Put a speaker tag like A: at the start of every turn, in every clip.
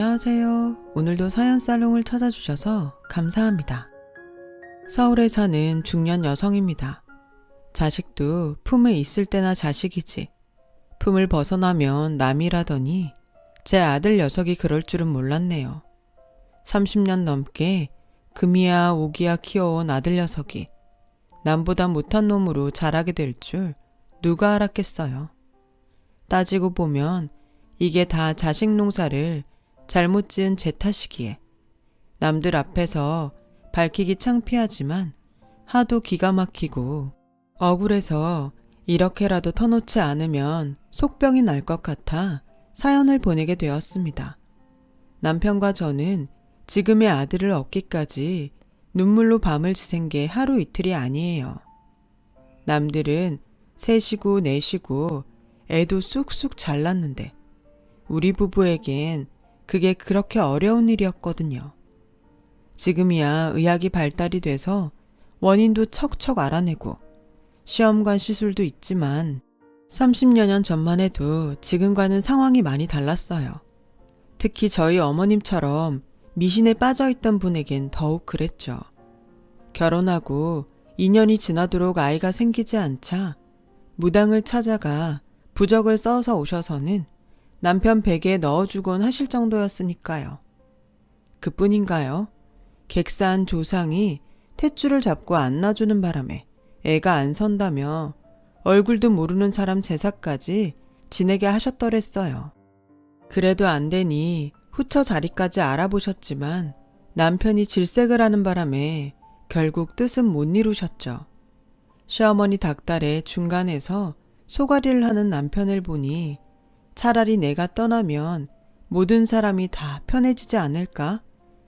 A: 안녕하세요. 오늘도 사연살롱을 찾아주셔서 감사합니다. 서울에 사는 중년 여성입니다. 자식도 품에 있을 때나 자식이지. 품을 벗어나면 남이라더니 제 아들 녀석이 그럴 줄은 몰랐네요. 30년 넘게 금이야 오기야 키워온 아들 녀석이 남보다 못한 놈으로 자라게 될 줄 누가 알았겠어요. 따지고 보면 이게 다 자식 농사를 잘못 지은 제 탓이기에 남들 앞에서 밝히기 창피하지만 하도 기가 막히고 억울해서 이렇게라도 터놓지 않으면 속병이 날 것 같아 사연을 보내게 되었습니다. 남편과 저는 지금의 아들을 얻기까지 눈물로 밤을 지샌 게 하루 이틀이 아니에요. 남들은 셋이고 넷이고 애도 쑥쑥 잘났는데 우리 부부에겐 그게 그렇게 어려운 일이었거든요. 지금이야 의학이 발달이 돼서 원인도 척척 알아내고 시험관 시술도 있지만 30여 년 전만 해도 지금과는 상황이 많이 달랐어요. 특히 저희 어머님처럼 미신에 빠져있던 분에겐 더욱 그랬죠. 결혼하고 2년이 지나도록 아이가 생기지 않자 무당을 찾아가 부적을 써서 오셔서는 남편 베개에 넣어주곤 하실 정도였으니까요. 그뿐인가요? 객사한 조상이 탯줄을 잡고 안 놔주는 바람에 애가 안 선다며 얼굴도 모르는 사람 제사까지 지내게 하셨더랬어요. 그래도 안 되니 후처 자리까지 알아보셨지만 남편이 질색을 하는 바람에 결국 뜻은 못 이루셨죠. 시어머니 닭달에 중간에서 소가리를 하는 남편을 보니 차라리 내가 떠나면 모든 사람이 다 편해지지 않을까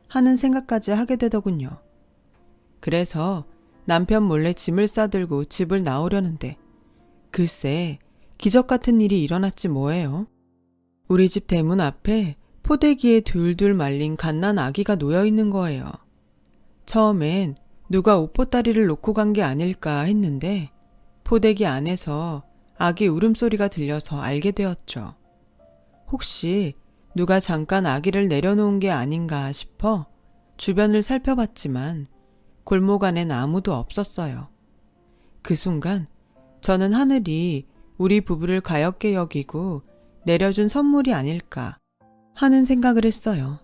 A: 하는 생각까지 하게 되더군요. 그래서 남편 몰래 짐을 싸들고 집을 나오려는데 글쎄 기적 같은 일이 일어났지 뭐예요. 우리 집 대문 앞에 포대기에 둘둘 말린 갓난 아기가 놓여있는 거예요. 처음엔 누가 옷보따리를 놓고 간 게 아닐까 했는데 포대기 안에서 아기 울음소리가 들려서 알게 되었죠. 혹시 누가 잠깐 아기를 내려놓은 게 아닌가 싶어 주변을 살펴봤지만 골목 안엔 아무도 없었어요. 그 순간 저는 하늘이 우리 부부를 가엾게 여기고 내려준 선물이 아닐까 하는 생각을 했어요.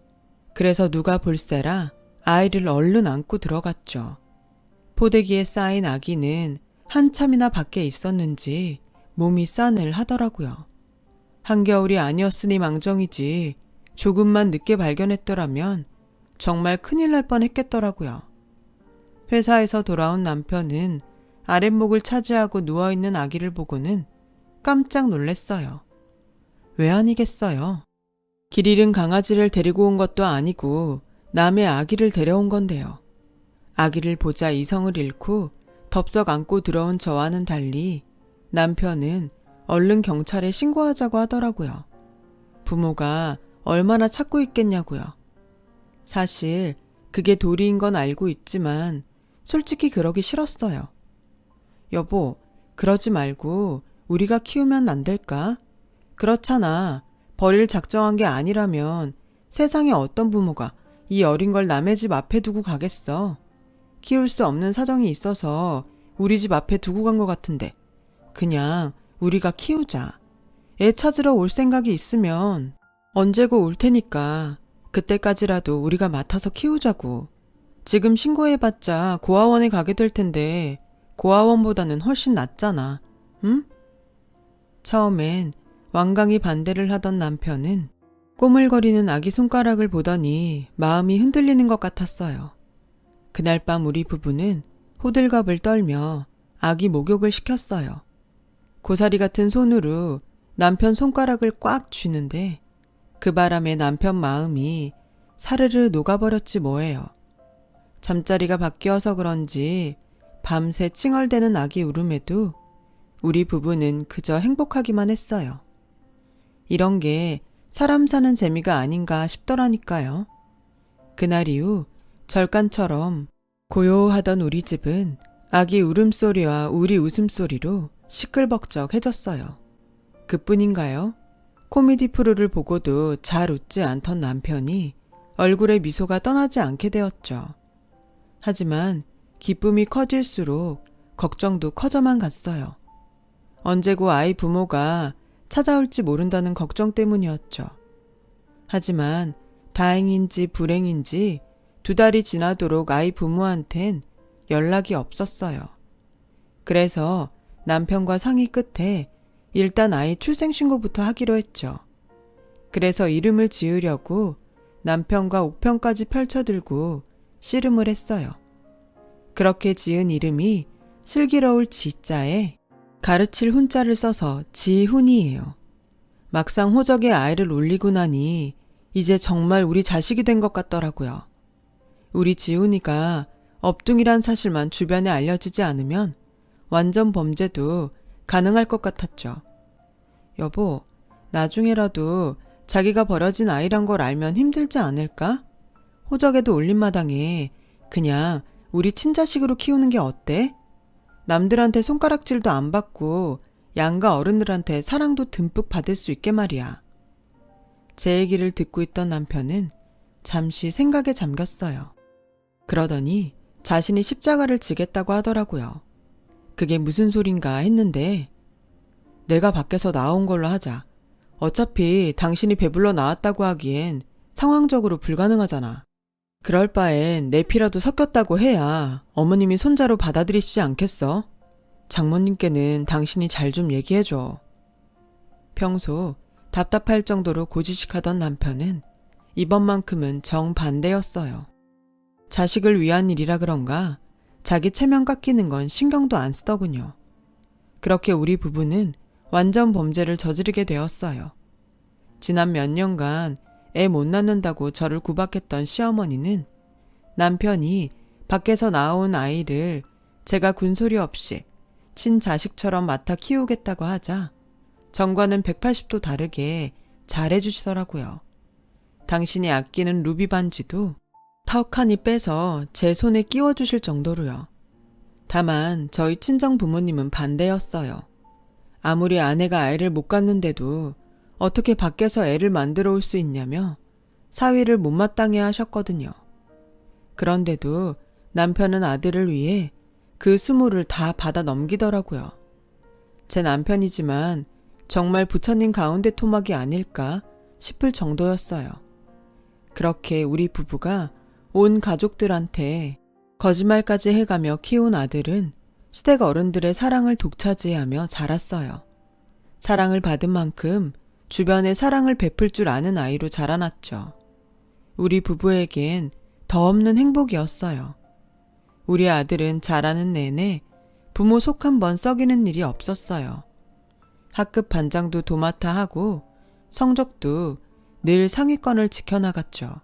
A: 그래서 누가 볼세라 아이를 얼른 안고 들어갔죠. 포대기에 쌓인 아기는 한참이나 밖에 있었는지 몸이 싸늘 하더라고요. 한겨울이 아니었으니 망정이지 조금만 늦게 발견했더라면 정말 큰일 날 뻔했겠더라고요. 회사에서 돌아온 남편은 아랫목을 차지하고 누워있는 아기를 보고는 깜짝 놀랐어요. 왜 아니겠어요? 길 잃은 강아지를 데리고 온 것도 아니고 남의 아기를 데려온 건데요. 아기를 보자 이성을 잃고 덥석 안고 들어온 저와는 달리 남편은 얼른 경찰에 신고하자고 하더라고요. 부모가 얼마나 찾고 있겠냐고요. 사실 그게 도리인 건 알고 있지만 솔직히 그러기 싫었어요. 여보, 그러지 말고 우리가 키우면 안 될까? 그렇잖아. 버릴 작정한 게 아니라면 세상에 어떤 부모가 이 어린 걸 남의 집 앞에 두고 가겠어. 키울 수 없는 사정이 있어서 우리 집 앞에 두고 간 것 같은데 그냥 우리가 키우자. 애 찾으러 올 생각이 있으면 언제고 올 테니까 그때까지라도 우리가 맡아서 키우자고. 지금 신고해봤자 고아원에 가게 될 텐데 고아원보다는 훨씬 낫잖아. 응? 처음엔 완강히 반대를 하던 남편은 꼬물거리는 아기 손가락을 보더니 마음이 흔들리는 것 같았어요. 그날 밤 우리 부부는 호들갑을 떨며 아기 목욕을 시켰어요. 고사리 같은 손으로 남편 손가락을 꽉 쥐는데 그 바람에 남편 마음이 사르르 녹아버렸지 뭐예요. 잠자리가 바뀌어서 그런지 밤새 칭얼대는 아기 울음에도 우리 부부는 그저 행복하기만 했어요. 이런 게 사람 사는 재미가 아닌가 싶더라니까요. 그날 이후 절간처럼 고요하던 우리 집은 아기 울음소리와 우리 웃음소리로 시끌벅적해졌어요. 그뿐인가요? 코미디 프로를 보고도 잘 웃지 않던 남편이 얼굴에 미소가 떠나지 않게 되었죠. 하지만 기쁨이 커질수록 걱정도 커져만 갔어요. 언제고 아이 부모가 찾아올지 모른다는 걱정 때문이었죠. 하지만 다행인지 불행인지 2달이 지나도록 아이 부모한텐 연락이 없었어요. 그래서 남편과 상의 끝에 일단 아이 출생신고부터 하기로 했죠. 그래서 이름을 지으려고 남편과 옥편까지 펼쳐들고 씨름을 했어요. 그렇게 지은 이름이 슬기로울 지자에 가르칠 훈자를 써서 지훈이에요. 막상 호적에 아이를 올리고 나니 이제 정말 우리 자식이 된 것 같더라고요. 우리 지훈이가 업둥이란 사실만 주변에 알려지지 않으면 완전 범죄도 가능할 것 같았죠. 여보, 나중에라도 자기가 버려진 아이란 걸 알면 힘들지 않을까? 호적에도 올린 마당에 그냥 우리 친자식으로 키우는 게 어때? 남들한테 손가락질도 안 받고 양가 어른들한테 사랑도 듬뿍 받을 수 있게 말이야. 제 얘기를 듣고 있던 남편은 잠시 생각에 잠겼어요. 그러더니 자신이 십자가를 지겠다고 하더라고요. 그게 무슨 소린가 했는데 내가 밖에서 나온 걸로 하자. 어차피 당신이 배불러 나왔다고 하기엔 상황적으로 불가능하잖아. 그럴 바엔 내 피라도 섞였다고 해야 어머님이 손자로 받아들이시지 않겠어? 장모님께는 당신이 잘 좀 얘기해줘. 평소 답답할 정도로 고지식하던 남편은 이번만큼은 정반대였어요. 자식을 위한 일이라 그런가 자기 체면 깎이는 건 신경도 안 쓰더군요. 그렇게 우리 부부는 완전 범죄를 저지르게 되었어요. 지난 몇 년간 애 못 낳는다고 저를 구박했던 시어머니는 남편이 밖에서 나온 아이를 제가 군소리 없이 친자식처럼 맡아 키우겠다고 하자 전과는 180도 다르게 잘해주시더라고요. 당신이 아끼는 루비 반지도 턱 하니 빼서 제 손에 끼워주실 정도로요. 다만 저희 친정 부모님은 반대였어요. 아무리 아내가 아이를 못 갖는데도 어떻게 밖에서 애를 만들어 올 수 있냐며 사위를 못마땅해 하셨거든요. 그런데도 남편은 아들을 위해 그 수모를 다 받아 넘기더라고요. 제 남편이지만 정말 부처님 가운데 토막이 아닐까 싶을 정도였어요. 그렇게 우리 부부가 온 가족들한테 거짓말까지 해가며 키운 아들은 시댁 어른들의 사랑을 독차지하며 자랐어요. 사랑을 받은 만큼 주변에 사랑을 베풀 줄 아는 아이로 자라났죠. 우리 부부에겐 더 없는 행복이었어요. 우리 아들은 자라는 내내 부모 속 한 번 썩이는 일이 없었어요. 학급 반장도 도맡아 하고 성적도 늘 상위권을 지켜나갔죠.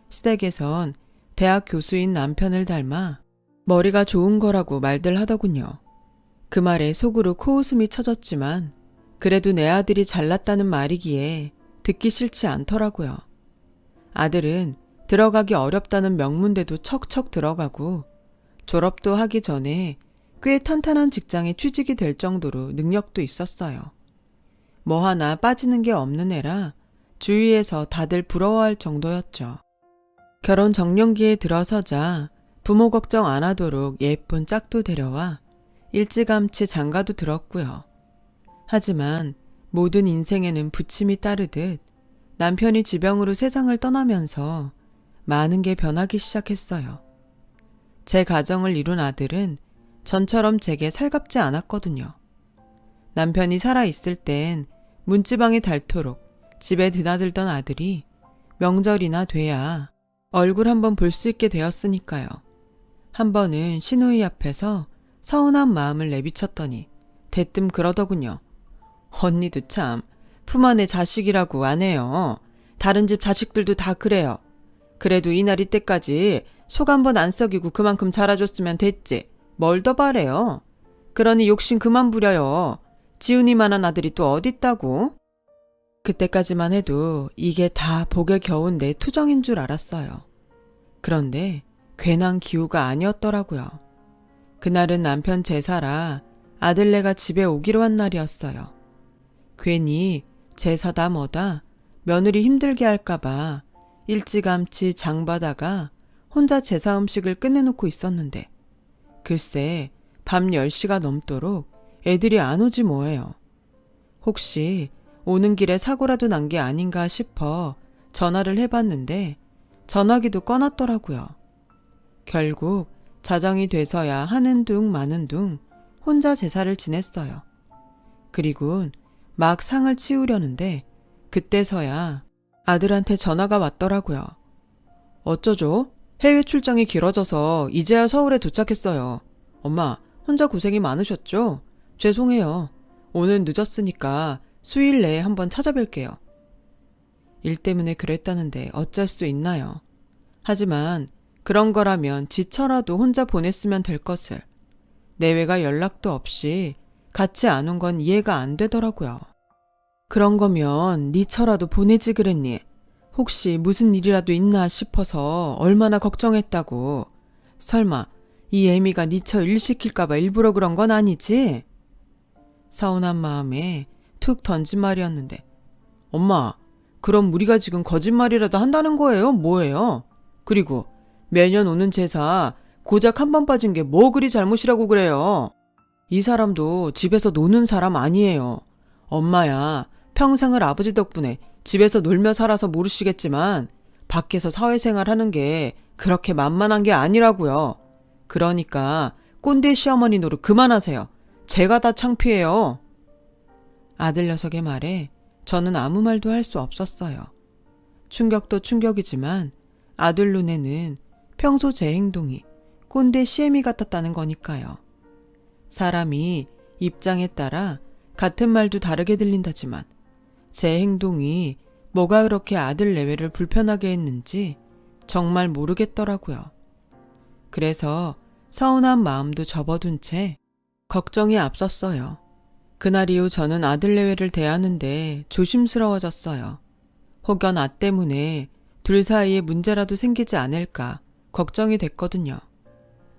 A: 시댁에선 대학 교수인 남편을 닮아 머리가 좋은 거라고 말들 하더군요. 그 말에 속으로 코웃음이 쳐졌지만 그래도 내 아들이 잘났다는 말이기에 듣기 싫지 않더라고요. 아들은 들어가기 어렵다는 명문대도 척척 들어가고 졸업도 하기 전에 꽤 탄탄한 직장에 취직이 될 정도로 능력도 있었어요. 뭐 하나 빠지는 게 없는 애라 주위에서 다들 부러워할 정도였죠. 결혼 정년기에 들어서자 부모 걱정 안 하도록 예쁜 짝도 데려와 일찌감치 장가도 들었고요. 하지만 모든 인생에는 부침이 따르듯 남편이 지병으로 세상을 떠나면서 많은 게 변하기 시작했어요. 제 가정을 이룬 아들은 전처럼 제게 살갑지 않았거든요. 남편이 살아있을 땐 문지방이 닳도록 집에 드나들던 아들이 명절이나 돼야 얼굴 한번 볼 수 있게 되었으니까요. 한 번은 시누이 앞에서 서운한 마음을 내비쳤더니 대뜸 그러더군요. 언니도 참 품 안의 자식이라고 안 해요. 다른 집 자식들도 다 그래요. 그래도 이날 이때까지 속 한 번 안 썩이고 그만큼 자라줬으면 됐지. 뭘 더 바래요. 그러니 욕심 그만 부려요. 지훈이만한 아들이 또 어딨다고? 그때까지만 해도 이게 다 복에 겨운 내 투정인 줄 알았어요. 그런데 괜한 기우가 아니었더라고요. 그날은 남편 제사라 아들네가 집에 오기로 한 날이었어요. 괜히 제사다 뭐다 며느리 힘들게 할까봐 일찌감치 장바다가 혼자 제사 음식을 끝내놓고 있었는데 글쎄 밤 10시가 넘도록 애들이 안 오지 뭐예요. 혹시 오는 길에 사고라도 난 게 아닌가 싶어 전화를 해봤는데 전화기도 꺼놨더라고요. 결국 자정이 돼서야 하는 둥 마는 둥 혼자 제사를 지냈어요. 그리곤 막 상을 치우려는데 그때서야 아들한테 전화가 왔더라고요. 어쩌죠? 해외 출장이 길어져서 이제야 서울에 도착했어요. 엄마, 혼자 고생이 많으셨죠? 죄송해요. 오늘 늦었으니까 수요일 내에 한번 찾아뵐게요. 일 때문에 그랬다는데 어쩔 수 있나요? 하지만 그런 거라면 지쳐라도 혼자 보냈으면 될 것을. 내외가 연락도 없이 같이 안 온 건 이해가 안 되더라고요. 그런 거면 니처라도 보내지 그랬니? 혹시 무슨 일이라도 있나 싶어서 얼마나 걱정했다고. 설마 이 애미가 니처 일 시킬까봐 일부러 그런 건 아니지? 서운한 마음에 툭 던진 말이었는데 엄마, 그럼 우리가 지금 거짓말이라도 한다는 거예요? 뭐예요? 그리고 매년 오는 제사 고작 한 번 빠진 게 뭐 그리 잘못이라고 그래요? 이 사람도 집에서 노는 사람 아니에요. 엄마야 평생을 아버지 덕분에 집에서 놀며 살아서 모르시겠지만 밖에서 사회생활 하는 게 그렇게 만만한 게 아니라고요. 그러니까 꼰대 시어머니 노릇 그만하세요. 제가 다 창피해요. 아들 녀석의 말에 저는 아무 말도 할 수 없었어요. 충격도 충격이지만 아들 눈에는 평소 제 행동이 꼰대 시애미 같았다는 거니까요. 사람이 입장에 따라 같은 말도 다르게 들린다지만 제 행동이 뭐가 그렇게 아들 내외를 불편하게 했는지 정말 모르겠더라고요. 그래서 서운한 마음도 접어둔 채 걱정이 앞섰어요. 그날 이후 저는 아들 내외를 대하는데 조심스러워졌어요. 혹여 나 때문에 둘 사이에 문제라도 생기지 않을까 걱정이 됐거든요.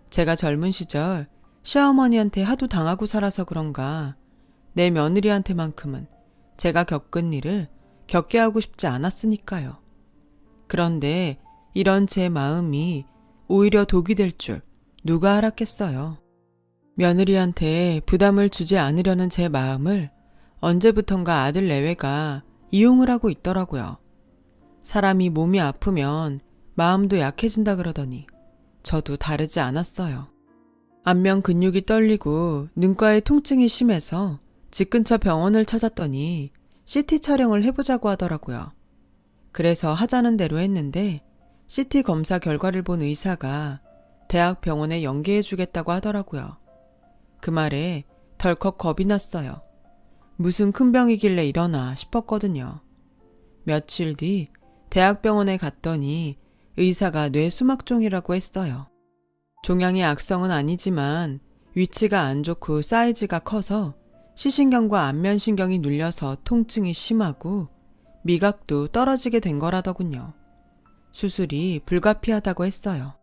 A: 제가 젊은 시절 시어머니한테 하도 당하고 살아서 그런가 내 며느리한테만큼은 제가 겪은 일을 겪게 하고 싶지 않았으니까요. 그런데 이런 제 마음이 오히려 독이 될 줄 누가 알았겠어요. 며느리한테 부담을 주지 않으려는 제 마음을 언제부턴가 아들 내외가 이용을 하고 있더라고요. 사람이 몸이 아프면 마음도 약해진다 그러더니 저도 다르지 않았어요. 안면 근육이 떨리고 눈가에 통증이 심해서 집 근처 병원을 찾았더니 CT 촬영을 해보자고 하더라고요. 그래서 하자는 대로 했는데 CT 검사 결과를 본 의사가 대학병원에 연계해주겠다고 하더라고요. 그 말에 덜컥 겁이 났어요. 무슨 큰 병이길래 이러나 싶었거든요. 며칠 뒤 대학병원에 갔더니 의사가 뇌수막종이라고 했어요. 종양이 악성은 아니지만 위치가 안 좋고 사이즈가 커서 시신경과 안면신경이 눌려서 통증이 심하고 미각도 떨어지게 된 거라더군요. 수술이 불가피하다고 했어요.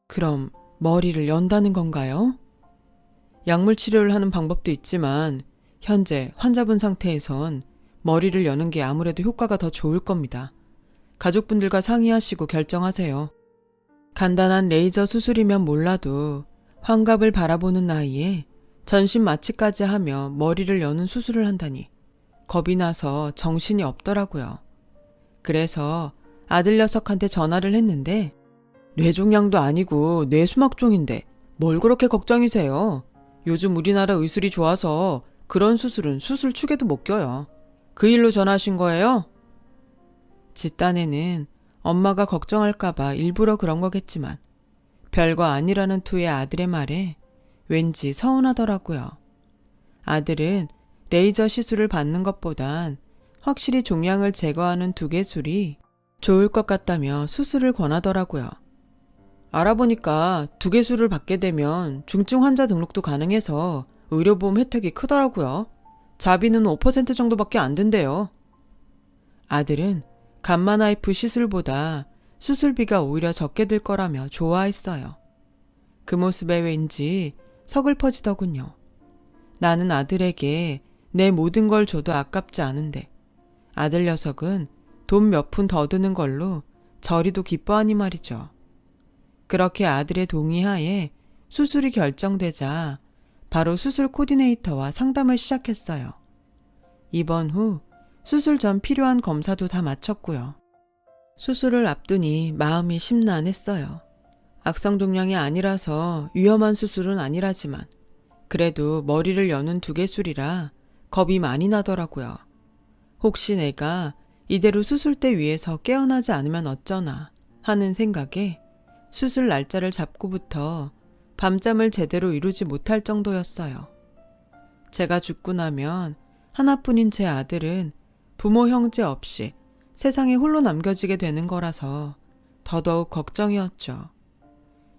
A: 그럼 머리를 연다는 건가요? 약물 치료를 하는 방법도 있지만 현재 환자분 상태에선 머리를 여는 게 아무래도 효과가 더 좋을 겁니다. 가족분들과 상의하시고 결정하세요. 간단한 레이저 수술이면 몰라도 환갑을 바라보는 나이에 전신 마취까지 하며 머리를 여는 수술을 한다니 겁이 나서 정신이 없더라고요. 그래서 아들 녀석한테 전화를 했는데 뇌종양도 아니고 뇌수막종인데 뭘 그렇게 걱정이세요? 요즘 우리나라 의술이 좋아서 그런 수술은 수술 축에도 못 껴요. 그 일로 전화하신 거예요? 지 딴에는 엄마가 걱정할까봐 일부러 그런 거겠지만 별거 아니라는 투의 아들의 말에 왠지 서운하더라고요. 아들은 레이저 시술을 받는 것보단 확실히 종양을 제거하는 두개술이 좋을 것 같다며 수술을 권하더라고요. 알아보니까 두개술을 받게 되면 중증 환자 등록도 가능해서 의료보험 혜택이 크더라고요. 자비는 5% 정도밖에 안 된대요. 아들은 감마나이프 시술보다 수술비가 오히려 적게 들 거라며 좋아했어요. 그 모습에 왠지 서글퍼지더군요. 나는 아들에게 내 모든 걸 줘도 아깝지 않은데 아들 녀석은 돈 몇 푼 더 드는 걸로 저리도 기뻐하니 말이죠. 그렇게 아들의 동의하에 수술이 결정되자 바로 수술 코디네이터와 상담을 시작했어요. 입원 후 수술 전 필요한 검사도 다 마쳤고요. 수술을 앞두니 마음이 심란했어요. 악성종양이 아니라서 위험한 수술은 아니라지만 그래도 머리를 여는 두개술이라 겁이 많이 나더라고요. 혹시 내가 이대로 수술대 위에서 깨어나지 않으면 어쩌나 하는 생각에 수술 날짜를 잡고부터 밤잠을 제대로 이루지 못할 정도였어요. 제가 죽고 나면 하나뿐인 제 아들은 부모 형제 없이 세상에 홀로 남겨지게 되는 거라서 더더욱 걱정이었죠.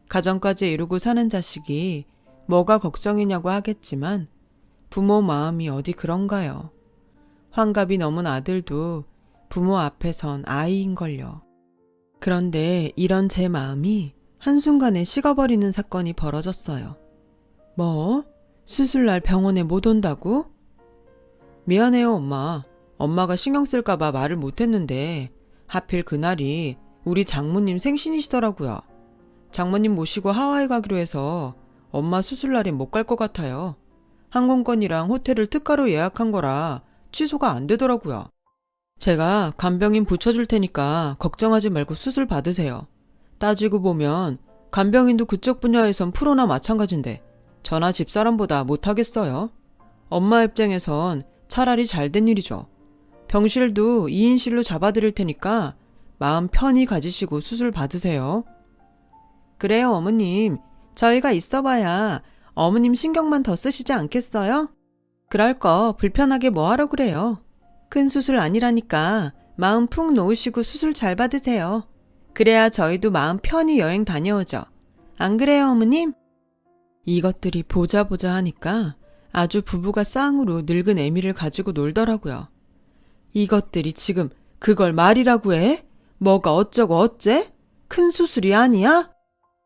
A: 가정까지 이루고 사는 자식이 뭐가 걱정이냐고 하겠지만 부모 마음이 어디 그런가요? 환갑이 넘은 아들도 부모 앞에선 아이인걸요. 그런데 이런 제 마음이 한순간에 식어버리는 사건이 벌어졌어요. 뭐? 수술날 병원에 못 온다고? 미안해요, 엄마. 엄마가 신경 쓸까봐 말을 못했는데 하필 그날이 우리 장모님 생신이시더라고요. 장모님 모시고 하와이 가기로 해서 엄마 수술날엔 못 갈 것 같아요. 항공권이랑 호텔을 특가로 예약한 거라 취소가 안 되더라고요. 제가 간병인 붙여줄 테니까 걱정하지 말고 수술 받으세요. 따지고 보면 간병인도 그쪽 분야에선 프로나 마찬가지인데 저나 집사람보다 못하겠어요. 엄마 입장에선 차라리 잘된 일이죠. 병실도 2인실로 잡아드릴 테니까 마음 편히 가지시고 수술 받으세요. 그래요, 어머님. 저희가 있어봐야 어머님 신경만 더 쓰시지 않겠어요? 그럴 거 불편하게 뭐하러 그래요. 큰 수술 아니라니까 마음 푹 놓으시고 수술 잘 받으세요. 그래야 저희도 마음 편히 여행 다녀오죠. 안 그래요, 어머님? 이것들이 보자 하니까 아주 부부가 쌍으로 늙은 애미를 가지고 놀더라고요. 이것들이 지금 그걸 말이라고 해? 뭐가 어쩌고 어째? 큰 수술이 아니야?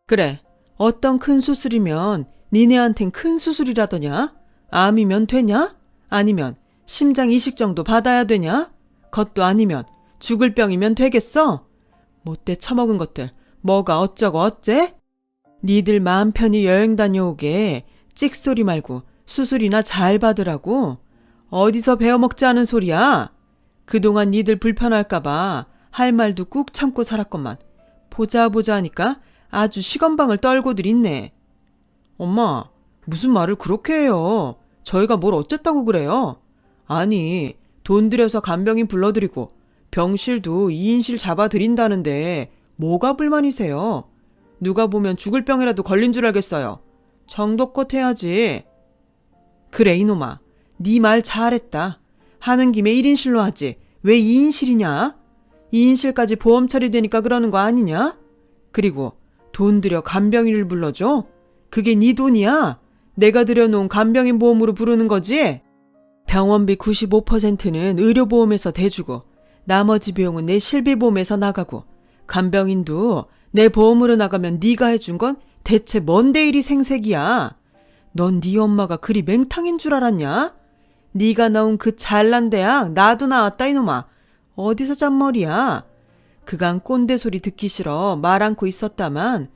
A: 그래, 어떤 큰 수술이면 니네한텐 큰 수술이라더냐? 암이면 되냐? 아니면 심장 이식 정도 받아야 되냐? 그것도 아니면 죽을 병이면 되겠어? 못돼 처먹은 것들 뭐가 어쩌고 어째? 니들 마음 편히 여행 다녀오게 찍소리 말고 수술이나 잘 받으라고? 어디서 배워먹지 않은 소리야? 그동안 니들 불편할까봐 할 말도 꾹 참고 살았건만 보자 하니까 아주 시건방을 떨고들 있네. 엄마, 무슨 말을 그렇게 해요? 저희가 뭘 어쨌다고 그래요? 아니, 돈 들여서 간병인 불러드리고 병실도 2인실 잡아드린다는데 뭐가 불만이세요? 누가 보면 죽을 병이라도 걸린 줄 알겠어요. 정도껏 해야지. 그래 이놈아, 네 말 잘했다. 하는 김에 1인실로 하지 왜 2인실이냐? 2인실까지 보험 처리되니까 그러는 거 아니냐? 그리고 돈 들여 간병인을 불러줘? 그게 네 돈이야? 내가 들여놓은 간병인 보험으로 부르는 거지? 병원비 95%는 의료보험에서 대주고 나머지 비용은 내 실비보험에서 나가고 간병인도 내 보험으로 나가면 네가 해준 건 대체 뭔데 이리 생색이야? 넌 네 엄마가 그리 맹탕인 줄 알았냐? 네가 나온 그 잘난 대학 나도 나왔다 이놈아. 어디서 잔머리야? 그간 꼰대 소리 듣기 싫어 말 않고 있었다만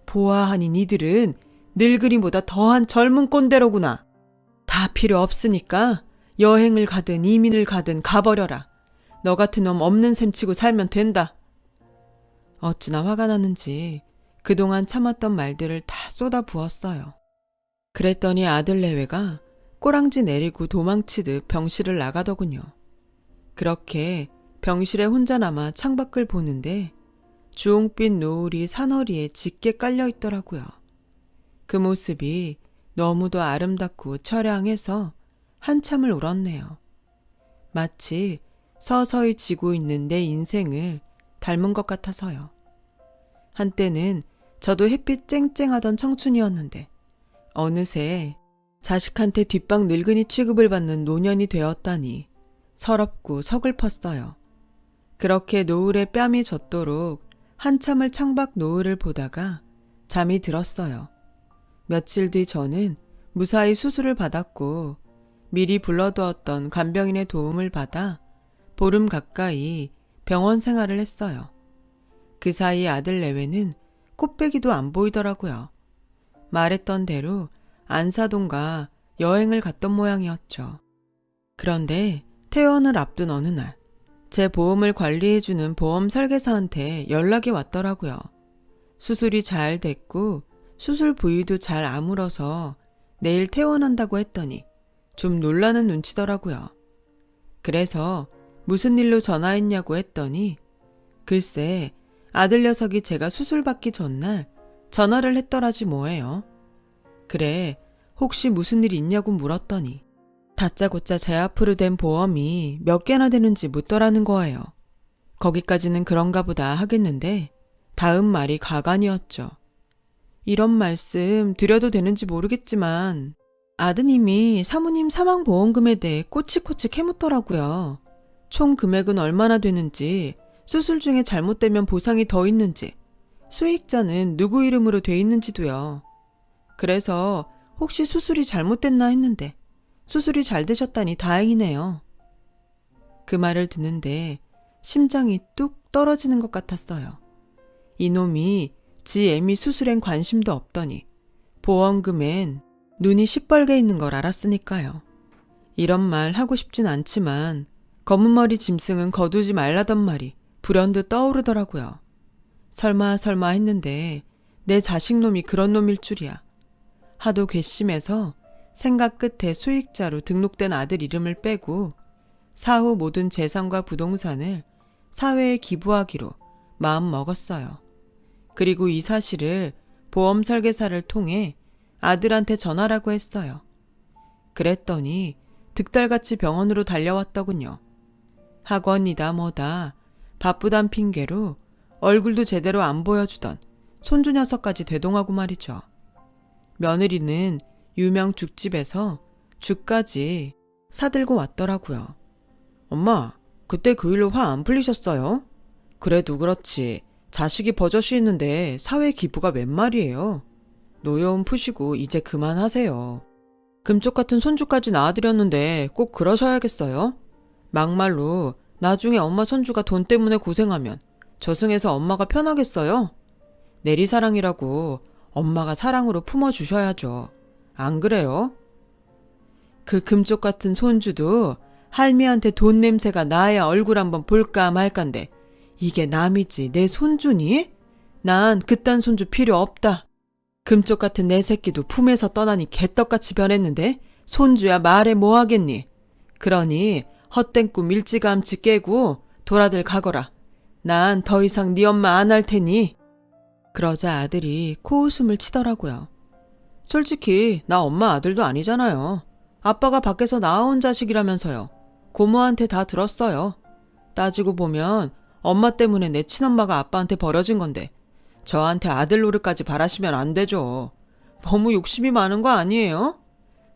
A: 보아하니 니들은 늙은이보다 더한 젊은 꼰대로구나. 다 필요 없으니까 여행을 가든 이민을 가든 가버려라. 너 같은 놈 없는 셈 치고 살면 된다. 어찌나 화가 났는지 그동안 참았던 말들을 다 쏟아 부었어요. 그랬더니 아들 내외가 꼬랑지 내리고 도망치듯 병실을 나가더군요. 그렇게 병실에 혼자 남아 창밖을 보는데 주홍빛 노을이 산허리에 짙게 깔려 있더라고요. 그 모습이 너무도 아름답고 처량해서 한참을 울었네요. 마치 서서히 지고 있는 내 인생을 닮은 것 같아서요. 한때는 저도 햇빛 쨍쨍하던 청춘이었는데 어느새 자식한테 뒷방 늙은이 취급을 받는 노년이 되었다니 서럽고 서글펐어요. 그렇게 노을에 뺨이 젖도록 한참을 창밖 노을을 보다가 잠이 들었어요. 며칠 뒤 저는 무사히 수술을 받았고 미리 불러두었던 간병인의 도움을 받아 보름 가까이 병원 생활을 했어요. 그 사이 아들 내외는 코빼기도 안 보이더라고요. 말했던 대로 안사동과 여행을 갔던 모양이었죠. 그런데 퇴원을 앞둔 어느 날, 제 보험을 관리해주는 보험 설계사한테 연락이 왔더라고요. 수술이 잘 됐고 수술 부위도 잘 아물어서 내일 퇴원한다고 했더니 좀 놀라는 눈치더라고요. 그래서 무슨 일로 전화했냐고 했더니 글쎄 아들 녀석이 제가 수술 받기 전날 전화를 했더라지 뭐예요. 그래 혹시 무슨 일 있냐고 물었더니 다짜고짜 제 앞으로 된 보험이 몇 개나 되는지 묻더라는 거예요. 거기까지는 그런가 보다 하겠는데 다음 말이 가관이었죠. 이런 말씀 드려도 되는지 모르겠지만 아드님이 사모님 사망보험금에 대해 꼬치꼬치 캐묻더라고요. 총 금액은 얼마나 되는지, 수술 중에 잘못되면 보상이 더 있는지, 수익자는 누구 이름으로 돼 있는지도요. 그래서 혹시 수술이 잘못됐나 했는데 수술이 잘 되셨다니 다행이네요. 그 말을 듣는데 심장이 뚝 떨어지는 것 같았어요. 이놈이 지 애미 수술엔 관심도 없더니 보험금엔 눈이 시뻘게 있는 걸 알았으니까요. 이런 말 하고 싶진 않지만 검은머리 짐승은 거두지 말라던 말이 불현듯 떠오르더라고요. 설마 했는데 내 자식놈이 그런 놈일 줄이야. 하도 괘씸해서 생각 끝에 수익자로 등록된 아들 이름을 빼고 사후 모든 재산과 부동산을 사회에 기부하기로 마음 먹었어요. 그리고 이 사실을 보험 설계사를 통해 아들한테 전하라고 했어요. 그랬더니 득달같이 병원으로 달려왔더군요. 학원이다 뭐다 바쁘단 핑계로 얼굴도 제대로 안 보여주던 손주 녀석까지 대동하고 말이죠. 며느리는 유명 죽집에서 죽까지 사들고 왔더라고요. 엄마, 그때 그 일로 화 안 풀리셨어요? 그래도 그렇지. 자식이 버젓이 있는데 사회 기부가 웬 말이에요. 노여움 푸시고 이제 그만하세요. 금쪽 같은 손주까지 낳아드렸는데 꼭 그러셔야겠어요? 막말로 나중에 엄마 손주가 돈 때문에 고생하면 저승에서 엄마가 편하겠어요? 내리사랑이라고 엄마가 사랑으로 품어주셔야죠. 안 그래요? 그 금쪽 같은 손주도 할미한테 돈 냄새가 나야 얼굴 한번 볼까 말까인데 이게 남이지 내 손주니? 난 그딴 손주 필요 없다. 금쪽 같은 내 새끼도 품에서 떠나니 개떡같이 변했는데 손주야 말해 뭐하겠니? 그러니 헛된 꿈 일찌감치 깨고 돌아들 가거라. 난 더 이상 네 엄마 안 할 테니. 그러자 아들이 코웃음을 치더라고요. 솔직히 나 엄마 아들도 아니잖아요. 아빠가 밖에서 낳아온 자식이라면서요. 고모한테 다 들었어요. 따지고 보면 엄마 때문에 내 친엄마가 아빠한테 버려진 건데 저한테 아들 노릇까지 바라시면 안 되죠. 너무 욕심이 많은 거 아니에요?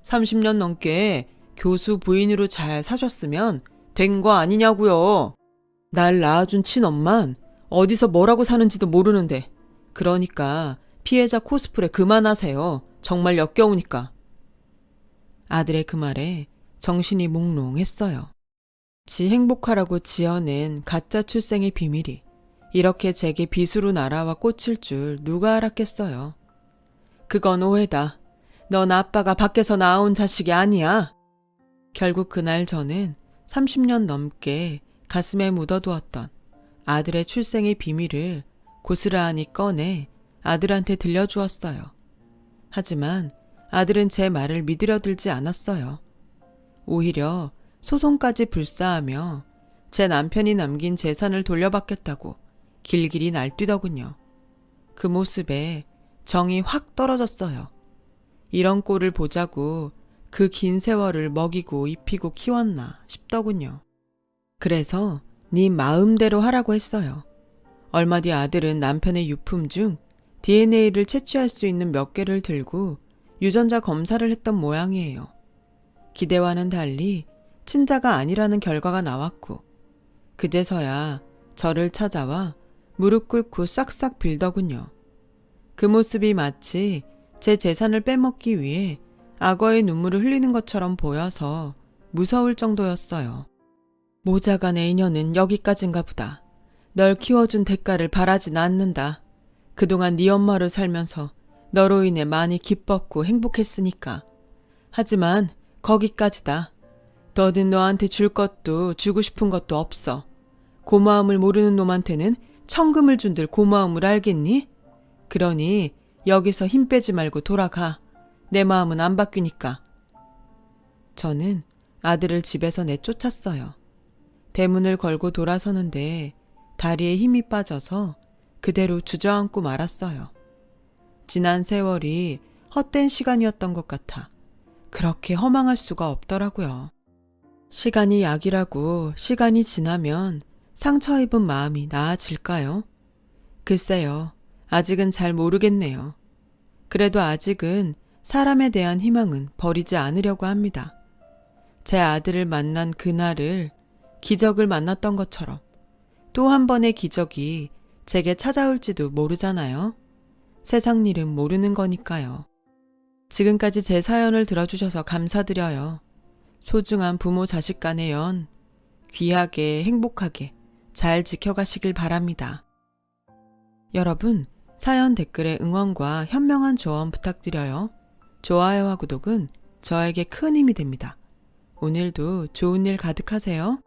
A: 30년 넘게 교수 부인으로 잘 사셨으면 된 거 아니냐고요. 날 낳아준 친엄만 어디서 뭐라고 사는지도 모르는데 그러니까 피해자 코스프레 그만하세요. 정말 역겨우니까. 아들의 그 말에 정신이 몽롱했어요. 지 행복하라고 지어낸 가짜 출생의 비밀이 이렇게 제게 비수로 날아와 꽂힐 줄 누가 알았겠어요. 그건 오해다. 넌 아빠가 밖에서 낳아온 자식이 아니야. 결국 그날 저는 30년 넘게 가슴에 묻어두었던 아들의 출생의 비밀을 고스란히 꺼내 아들한테 들려주었어요. 하지만 아들은 제 말을 믿으려 들지 않았어요. 오히려 소송까지 불사하며 제 남편이 남긴 재산을 돌려받겠다고 길길이 날뛰더군요. 그 모습에 정이 확 떨어졌어요. 이런 꼴을 보자고 그 긴 세월을 먹이고 입히고 키웠나 싶더군요. 그래서 네 마음대로 하라고 했어요. 얼마 뒤 아들은 남편의 유품 중 DNA를 채취할 수 있는 몇 개를 들고 유전자 검사를 했던 모양이에요. 기대와는 달리 친자가 아니라는 결과가 나왔고 그제서야 저를 찾아와 무릎 꿇고 싹싹 빌더군요. 그 모습이 마치 제 재산을 빼먹기 위해 악어의 눈물을 흘리는 것처럼 보여서 무서울 정도였어요. 모자간의 인연은 여기까지인가 보다. 널 키워준 대가를 바라진 않는다. 그동안 네 엄마로 살면서 너로 인해 많이 기뻤고 행복했으니까. 하지만 거기까지다. 너는 너한테 줄 것도 주고 싶은 것도 없어. 고마움을 모르는 놈한테는 천금을 준들 고마움을 알겠니? 그러니 여기서 힘 빼지 말고 돌아가. 내 마음은 안 바뀌니까. 저는 아들을 집에서 내쫓았어요. 대문을 걸고 돌아서는데 다리에 힘이 빠져서 그대로 주저앉고 말았어요. 지난 세월이 헛된 시간이었던 것 같아 그렇게 허망할 수가 없더라고요. 시간이 약이라고 시간이 지나면 상처 입은 마음이 나아질까요? 글쎄요. 아직은 잘 모르겠네요. 그래도 아직은 사람에 대한 희망은 버리지 않으려고 합니다. 제 아들을 만난 그날을 기적을 만났던 것처럼 또 한 번의 기적이 제게 찾아올지도 모르잖아요. 세상 일은 모르는 거니까요. 지금까지 제 사연을 들어주셔서 감사드려요. 소중한 부모 자식 간의 연 귀하게 행복하게 잘 지켜가시길 바랍니다. 여러분, 사연 댓글에 응원과 현명한 조언 부탁드려요. 좋아요와 구독은 저에게 큰 힘이 됩니다. 오늘도 좋은 일 가득하세요.